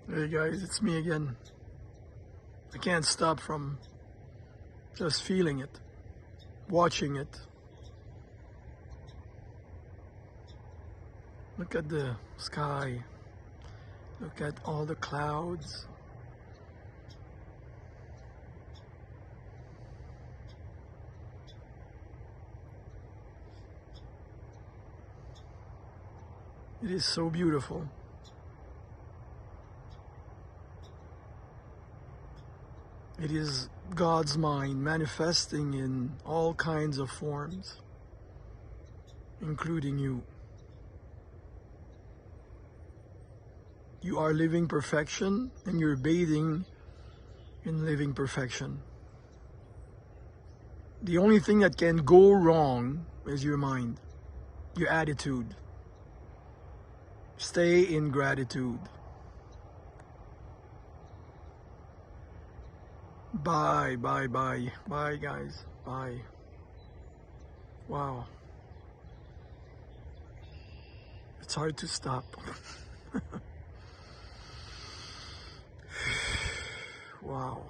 Hey guys, it's me again. I can't stop from just feeling it, watching it. Look at the sky. Look at all the clouds. It is so beautiful. It is God's mind manifesting in all kinds of forms, including you. You are living perfection and you're bathing in living perfection. The only thing that can go wrong is your mind, your attitude. Stay in gratitude. Bye, guys. Bye. Wow. It's hard to stop. Wow.